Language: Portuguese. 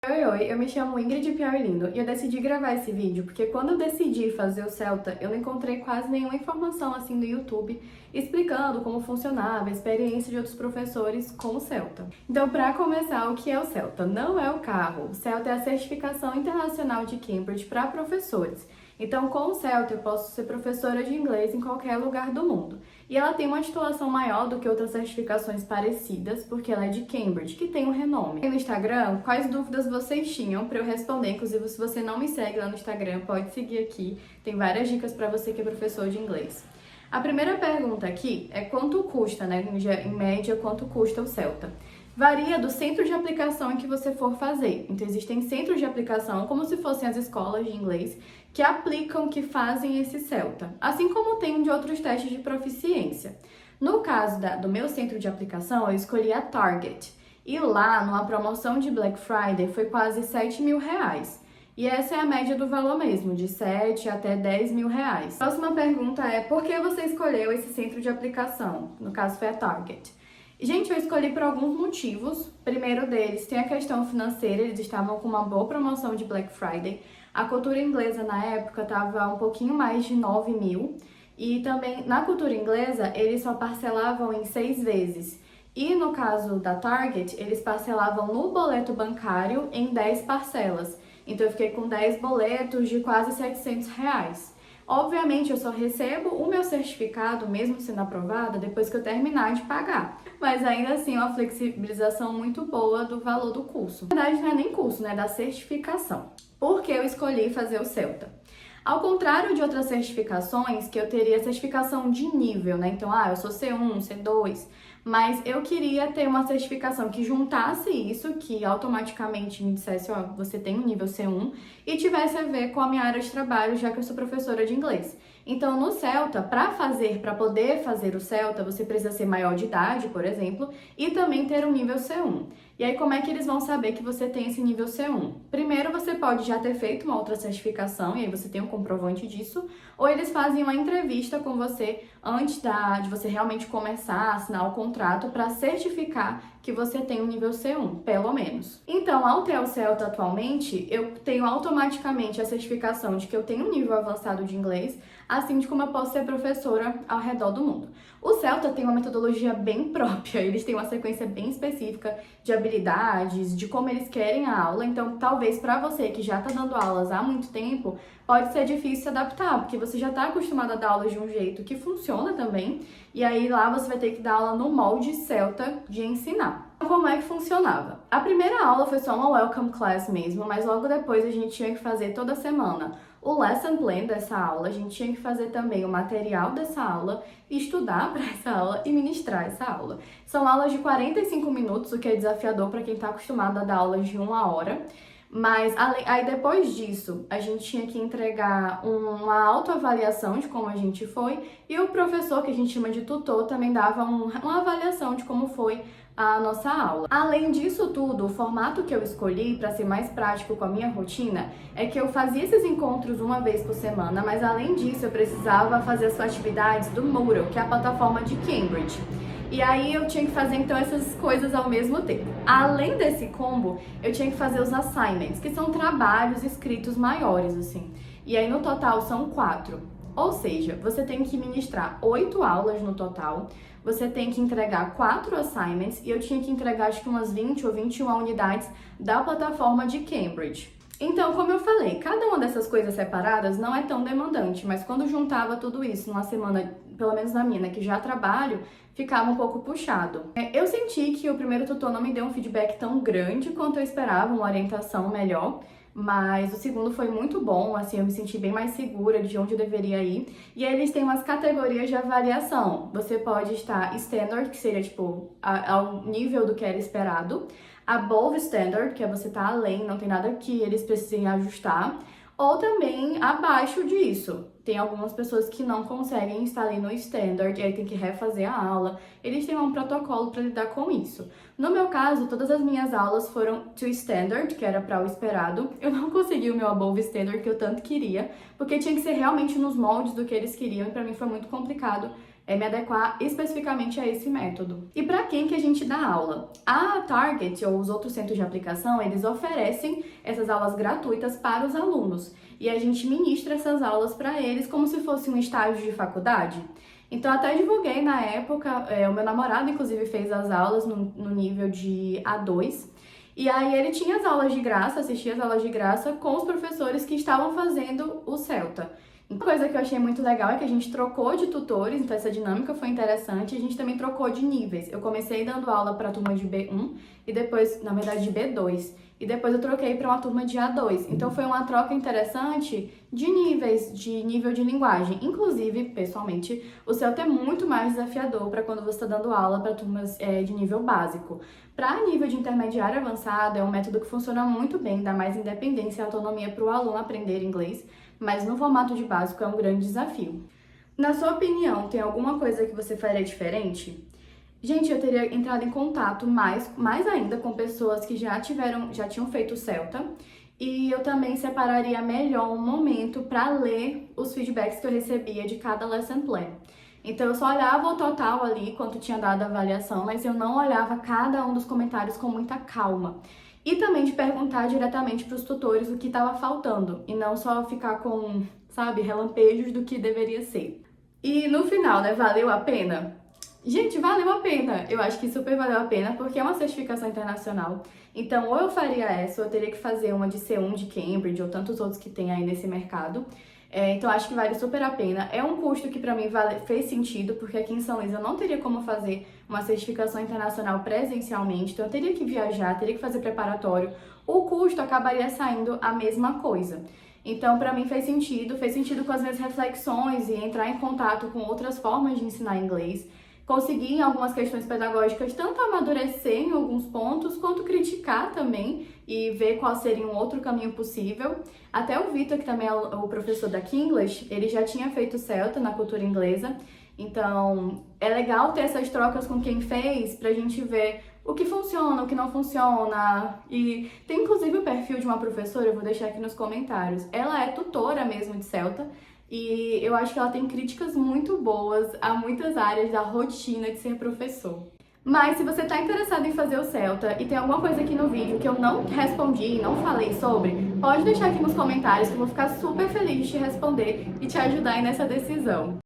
Oi, eu me chamo Ingrid Piaulindo e eu decidi gravar esse vídeo porque quando eu decidi fazer o Celta, eu não encontrei quase nenhuma informação assim no YouTube explicando como funcionava a experiência de outros professores com o Celta. Então, para começar, o que é o Celta? Não é o carro. O Celta é a certificação internacional de Cambridge para professores. Então, com o Celta, eu posso ser professora de inglês em qualquer lugar do mundo. E ela tem uma titulação maior do que outras certificações parecidas, porque ela é de Cambridge, que tem um renome. E no Instagram, quais dúvidas vocês tinham para eu responder? Inclusive, se você não me segue lá no Instagram, pode seguir aqui. Tem várias dicas para você que é professor de inglês. A primeira pergunta aqui é quanto custa, né? Em média, quanto custa o Celta? Varia do centro de aplicação em que você for fazer. Então, existem centros de aplicação, como se fossem as escolas de inglês, que aplicam, que fazem esse Celta, assim como tem de outros testes de proficiência. No caso do meu centro de aplicação, eu escolhi a Target. E lá, numa promoção de Black Friday, foi quase R$7.000. E essa é a média do valor mesmo, de 7 até 10 mil reais. Próxima pergunta é, por que você escolheu esse centro de aplicação? No caso, foi a Target. Gente, eu escolhi por alguns motivos. Primeiro deles, tem a questão financeira, eles estavam com uma boa promoção de Black Friday. A cultura inglesa, na época, estava um pouquinho mais de 9 mil. E também, na cultura inglesa, eles só parcelavam em 6 vezes. E no caso da Target, eles parcelavam no boleto bancário em 10 parcelas. Então, eu fiquei com 10 boletos de quase R$700. Obviamente, eu só recebo o meu certificado, mesmo sendo aprovada, depois que eu terminar de pagar. Mas ainda assim, é uma flexibilização muito boa do valor do curso. Na verdade, não é nem curso, né? É da certificação. Por que eu escolhi fazer o Celta? Ao contrário de outras certificações, que eu teria certificação de nível, né? Então, eu sou C1, C2, mas eu queria ter uma certificação que juntasse isso, que automaticamente me dissesse, você tem um nível C1, e tivesse a ver com a minha área de trabalho, já que eu sou professora de inglês. Então, no Celta, para poder fazer o Celta, você precisa ser maior de idade, por exemplo, e também ter um nível C1. E aí, como é que eles vão saber que você tem esse nível C1? Primeiro, você pode já ter feito uma outra certificação, e aí você tem um comprovante disso, ou eles fazem uma entrevista com você antes de você realmente começar a assinar o contrato para certificar que você tem um nível C1, pelo menos. Então, ao ter o Celta atualmente, eu tenho automaticamente a certificação de que eu tenho um nível avançado de inglês, assim de como eu posso ser professora ao redor do mundo. O Celta tem uma metodologia bem própria, eles têm uma sequência bem específica de habilidades, de como eles querem a aula, então talvez para você que já está dando aulas há muito tempo, pode ser difícil se adaptar, porque você já está acostumado a dar aulas de um jeito que funciona também, e aí lá você vai ter que dar aula no molde Celta de ensinar. Como é que funcionava? A primeira aula foi só uma welcome class mesmo, mas logo depois a gente tinha que fazer toda semana o lesson plan dessa aula, a gente tinha que fazer também o material dessa aula, estudar para essa aula e ministrar essa aula. São aulas de 45 minutos, o que é desafiador para quem está acostumado a dar aulas de 1 hora. Mas aí depois disso, a gente tinha que entregar uma autoavaliação de como a gente foi e o professor, que a gente chama de tutor, também dava uma avaliação de como foi a nossa aula. Além disso tudo, o formato que eu escolhi para ser mais prático com a minha rotina é que eu fazia esses encontros uma vez por semana, mas além disso eu precisava fazer as atividades do Moodle, que é a plataforma de Cambridge. E aí eu tinha que fazer então essas coisas ao mesmo tempo. Além desse combo, eu tinha que fazer os assignments, que são trabalhos escritos maiores, assim. E aí no total são 4. Ou seja, você tem que ministrar 8 aulas no total, você tem que entregar 4 assignments, e eu tinha que entregar acho que umas 20 ou 21 unidades da plataforma de Cambridge. Então, como eu falei, cada uma dessas coisas separadas não é tão demandante, mas quando juntava tudo isso numa semana, pelo menos na minha, né, que já trabalho, ficava um pouco puxado. Eu senti que o primeiro tutor não me deu um feedback tão grande quanto eu esperava, uma orientação melhor, mas o segundo foi muito bom, assim, eu me senti bem mais segura de onde eu deveria ir. E aí eles têm umas categorias de avaliação. Você pode estar standard, que seria, tipo, ao nível do que era esperado. Above standard, que é você estar além, não tem nada que eles precisem ajustar. Ou também abaixo disso. Tem algumas pessoas que não conseguem estar ali no standard, e aí tem que refazer a aula. Eles têm um protocolo para lidar com isso. No meu caso, todas as minhas aulas foram to standard, que era para o esperado. Eu não consegui o meu above standard que eu tanto queria, porque tinha que ser realmente nos moldes do que eles queriam, e para mim foi muito complicado me adequar especificamente a esse método. E para quem que a gente dá aula? A Target ou os outros centros de aplicação, eles oferecem essas aulas gratuitas para os alunos e a gente ministra essas aulas para eles como se fosse um estágio de faculdade. Então, até divulguei na época, o meu namorado, inclusive, fez as aulas no nível de A2. E aí ele tinha as aulas de graça, assistia as aulas de graça com os professores que estavam fazendo o Celta. Uma coisa que eu achei muito legal é que a gente trocou de tutores, então essa dinâmica foi interessante, e a gente também trocou de níveis. Eu comecei dando aula para a turma de B1 e depois, na verdade, de B2. E depois eu troquei para uma turma de A2. Então foi uma troca interessante de níveis, de nível de linguagem. Inclusive, pessoalmente, o Celta é muito mais desafiador para quando você está dando aula para turmas de nível básico. Para nível de intermediário avançado, é um método que funciona muito bem, dá mais independência e autonomia para o aluno aprender inglês, mas no formato de básico é um grande desafio. Na sua opinião, tem alguma coisa que você faria diferente? Gente, eu teria entrado em contato mais ainda com pessoas que já tinham feito o Celta, e eu também separaria melhor um momento para ler os feedbacks que eu recebia de cada lesson plan. Então eu só olhava o total ali, quanto tinha dado a avaliação, mas eu não olhava cada um dos comentários com muita calma. E também de perguntar diretamente para os tutores o que estava faltando, e não só ficar com, sabe, relampejos do que deveria ser. E no final, né, valeu a pena? Gente, valeu a pena. Eu acho que super valeu a pena, porque é uma certificação internacional. Então, ou eu faria essa, ou eu teria que fazer uma de C1 de Cambridge, ou tantos outros que tem aí nesse mercado. Então, acho que vale super a pena. É um custo que pra mim fez sentido, porque aqui em São Luís eu não teria como fazer uma certificação internacional presencialmente, então eu teria que viajar, teria que fazer preparatório. O custo acabaria saindo a mesma coisa. Então, pra mim fez sentido com as minhas reflexões e entrar em contato com outras formas de ensinar inglês. Conseguir em algumas questões pedagógicas tanto amadurecer em alguns pontos, quanto criticar também e ver qual seria um outro caminho possível. Até o Vitor, que também é o professor da Kinglish, ele já tinha feito Celta na cultura inglesa, então é legal ter essas trocas com quem fez pra gente ver o que funciona, o que não funciona. E tem inclusive o perfil de uma professora, eu vou deixar aqui nos comentários. Ela é tutora mesmo de Celta, e eu acho que ela tem críticas muito boas a muitas áreas da rotina de ser professor. Mas se você está interessado em fazer o Celta e tem alguma coisa aqui no vídeo que eu não respondi, não falei sobre, pode deixar aqui nos comentários que eu vou ficar super feliz de te responder e te ajudar aí nessa decisão.